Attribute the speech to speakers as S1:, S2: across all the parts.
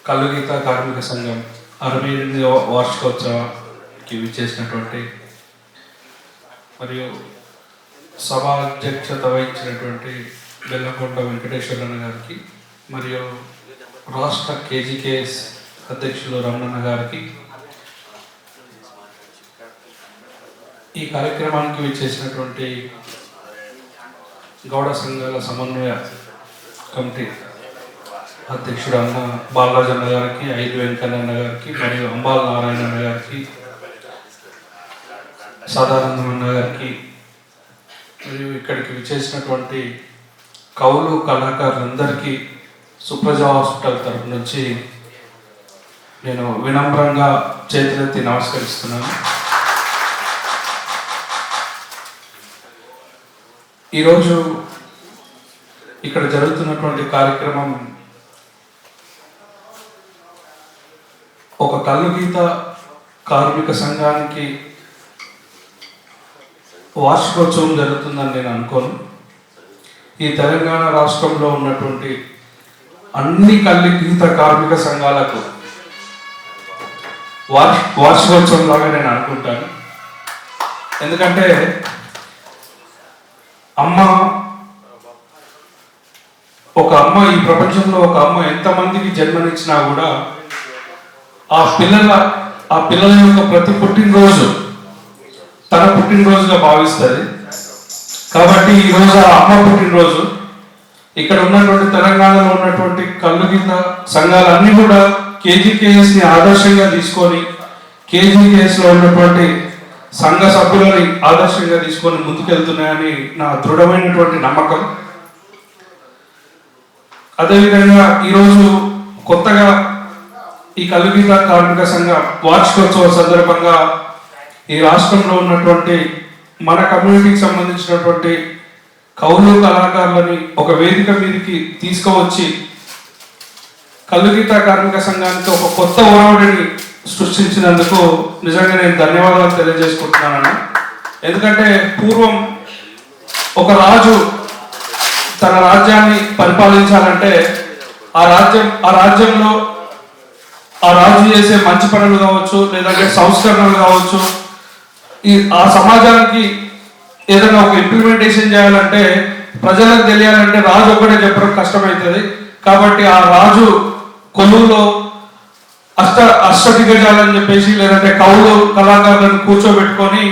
S1: కల్లుగీత కార్మిక సంఘం 68వ వార్షికోత్సవానికి విచ్చేసినటువంటి మరియు సభా అధ్యక్షత వహించినటువంటి బెల్లంకొండ వెంకటేశ్వరన్న గారికి మరియు రాష్ట్ర కేజీకేఎస్ అధ్యక్షులు రమణన్న గారికి ఈ కార్యక్రమానికి విచ్చేసినటువంటి గౌడ సంఘాల సమన్వయ కమిటీ అధ్యక్షుడు అన్న బాలరాజన్న గారికి, ఐదు వెంకన్న గారికి మరియు అంబాల నారాయణన్న గారికి, సదానందమన్న గారికి మరియు ఇక్కడికి విచ్చేసినటువంటి కవులు కళాకారులందరికీ సుప్రజ హాస్పిటల్ తరఫు నుంచి నేను వినమ్రంగా చేతులెత్తి నమస్కరిస్తున్నాను. ఈరోజు ఇక్కడ జరుగుతున్నటువంటి కార్యక్రమం ఒక కల్లుగీత కార్మిక సంఘానికి వార్షికోత్సవం జరుగుతుందని నేను అనుకోను. ఈ తెలంగాణ రాష్ట్రంలో ఉన్నటువంటి అన్ని కల్లుగీత కార్మిక సంఘాలకు వార్షికోత్సవం లాగా నేను అనుకుంటాను. ఎందుకంటే ఒక అమ్మ ఈ ప్రపంచంలో ఒక అమ్మ ఎంతమందికి జన్మనిచ్చినా కూడా ఆ పిల్లల యొక్క ప్రతి పుట్టినరోజు తన పుట్టినరోజుగా భావిస్తుంది. కాబట్టి ఈరోజు ఆ అమ్మ పుట్టినరోజు. ఇక్కడ ఉన్నటువంటి తెలంగాణలో ఉన్నటువంటి కల్లుగీత సంఘాలన్నీ కూడా కేజీకేఎస్ని ఆదర్శంగా తీసుకొని కేజీకేఎస్లో ఉన్నటువంటి సంఘ సభ్యులని ఆదర్శంగా తీసుకొని ముందుకెళ్తున్నాయని నా దృఢమైనటువంటి నమ్మకం. అదేవిధంగా ఈరోజు కొత్తగా ఈ కల్లుగీత కార్మిక సంఘ వార్షికోత్సవ సందర్భంగా ఈ రాష్ట్రంలో ఉన్నటువంటి మన కమ్యూనిటీకి సంబంధించినటువంటి కవులు కళాకారులని ఒక వేదిక మీదకి తీసుకువచ్చి కల్లుగీత కార్మిక సంఘానికి ఒక కొత్త ఒరవడిని సృష్టించినందుకు నిజంగా నేను ధన్యవాదాలు తెలియజేసుకుంటున్నాను. ఎందుకంటే పూర్వం ఒక రాజు తన రాజ్యాన్ని పరిపాలించాలంటే ఆ రాజ్యంలో ఆ రాజు చేసే మంచి పనులు కావచ్చు, లేదంటే సంస్కరణలు కావచ్చు, ఆ సమాజానికి ఏదైనా ఒక ఇంప్లిమెంటేషన్ చేయాలంటే ప్రజలకు తెలియాలంటే రాజు ఒక్కడే చెప్పడం కష్టమవుతుంది. కాబట్టి ఆ రాజు కొలువులో అష్టదిగ్గజాలని చెప్పేసి లేదంటే కవులు కళాకారులను కూర్చోబెట్టుకొని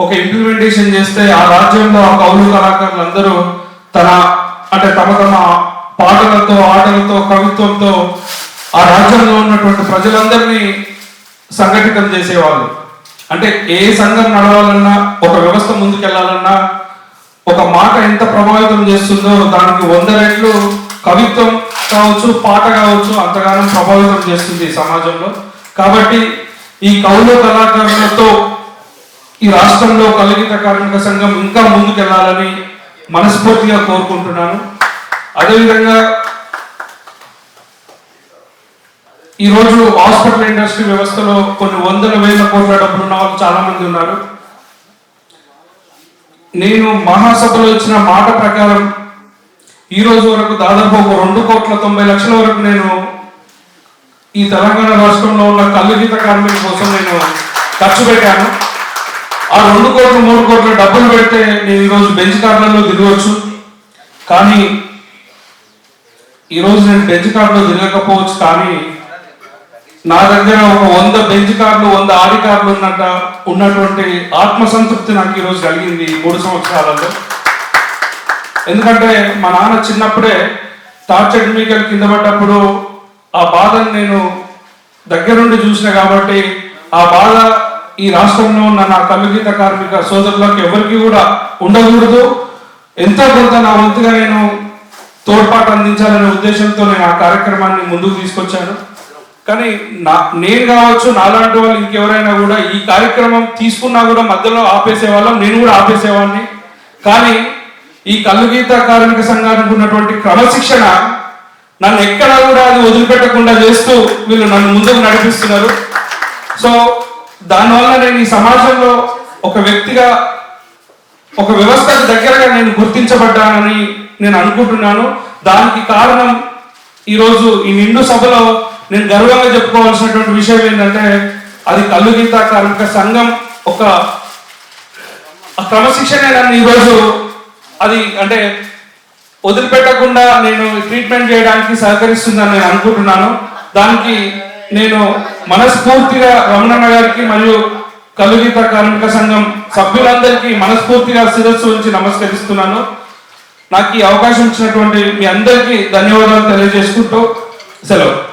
S1: ఒక ఇంప్లిమెంటేషన్ చేస్తే ఆ రాజ్యంలో ఆ కవులు కళాకారులు అందరూ తమ తమ పాటలతో ఆటలతో కవిత్వంతో ఆ రాజ్యంలో ఉన్నటువంటి ప్రజలందరినీ సంఘటితం చేసేవాళ్ళు. అంటే ఏ సంఘం నడవాలన్నా ఒక వ్యవస్థ ముందుకెళ్లాలన్నా ఒక మాట ఎంత ప్రభావితం చేస్తుందో దానికి 100 రెట్లు కవిత్వం కావచ్చు, పాట కావచ్చు, అంతగానో ప్రభావితం చేస్తుంది ఈ సమాజంలో. కాబట్టి ఈ కవులు కళాకారులతో ఈ రాష్ట్రంలో కల్లుగీత కార్మిక సంఘం ఇంకా ముందుకెళ్లాలని మనస్ఫూర్తిగా కోరుకుంటున్నాను. అదేవిధంగా ఈరోజు హాస్పిటల్ ఇండస్ట్రీ వ్యవస్థలో కొన్ని 100,000 కోట్ల డబ్బులు ఉన్న వాళ్ళు చాలా మంది ఉన్నారు. నేను మహాసభలో ఇచ్చిన మాట ప్రకారం ఈ రోజు వరకు దాదాపు ఒక 2,90,00,000 వరకు నేను ఈ తెలంగాణ రాష్ట్రంలో ఉన్న కల్లుగీత కార్మికుల కోసం నేను ఖర్చు పెట్టాను. ఆ 2 కోట్లు 3 కోట్ల డబ్బులు పెడితే నేను ఈరోజు బెంచ్ కార్లలో తిరగవచ్చు. కానీ ఈరోజు నేను బెంచ్ కార్లో తిరగకపోవచ్చు. కానీ నా దగ్గర ఒక 100 బెంచ్ కార్లు 100 ఆడి కార్లు ఉన్నటువంటి ఆత్మసంతృప్తి నాకు ఈరోజు కలిగింది 3 సంవత్సరాలలో. ఎందుకంటే మా నాన్న చిన్నప్పుడే టార్చర్ మీకల్ కింద పడ్డప్పుడు ఆ బాధను నేను దగ్గరుండి చూసిన కాబట్టి ఆ బాధ ఈ రాష్ట్రంలో ఉన్న నా కల్లుగీత కార్మిక సోదరులకు ఎవరికి కూడా ఉండకూడదు. ఎంతో కొంత నా వంతుగా నేను తోడ్పాటు అందించాలనే ఉద్దేశంతో నేను ఆ కార్యక్రమాన్ని ముందుకు తీసుకొచ్చాను. కానీ నేను కావచ్చు, నాలాంటి వాళ్ళు ఇంకెవరైనా కూడా ఈ కార్యక్రమం తీసుకున్నా కూడా మధ్యలో ఆపేసేవాళ్ళం, నేను కూడా ఆపేసేవాడిని. కానీ ఈ కల్లుగీత కార్మిక సంఘానికి ఉన్నటువంటి క్రమశిక్షణ నన్ను ఎక్కడా కూడా అది వదిలిపెట్టకుండా చేస్తూ వీళ్ళు నన్ను ముందుకు నడిపిస్తున్నారు. సో దానివల్ల నేను ఈ సమాజంలో ఒక వ్యక్తిగా ఒక వ్యవస్థకు దగ్గరగా నేను గుర్తించబడ్డానని నేను అనుకుంటున్నాను. దానికి కారణం ఈరోజు ఈ నిండు సభలో నేను గర్వంగా చెప్పుకోవాల్సినటువంటి విషయం ఏంటంటే అది కళ్ళు గీత కార్మిక సంఘం ఒక క్రమశిక్షణ నన్ను ఈరోజు అది అంటే వదిలిపెట్టకుండా నేను ట్రీట్మెంట్ చేయడానికి సహకరిస్తుందని నేను అనుకుంటున్నాను. దానికి నేను మనస్ఫూర్తిగా రమణన్న గారికి మరియు కళ్ళు గీత కార్మిక సంఘం సభ్యులందరికీ మనస్ఫూర్తిగా శిరస్సు ఉంచి నమస్కరిస్తున్నాను. నాకు ఈ అవకాశం ఇచ్చినటువంటి మీ అందరికీ ధన్యవాదాలు తెలియజేసుకుంటూ సెలవు.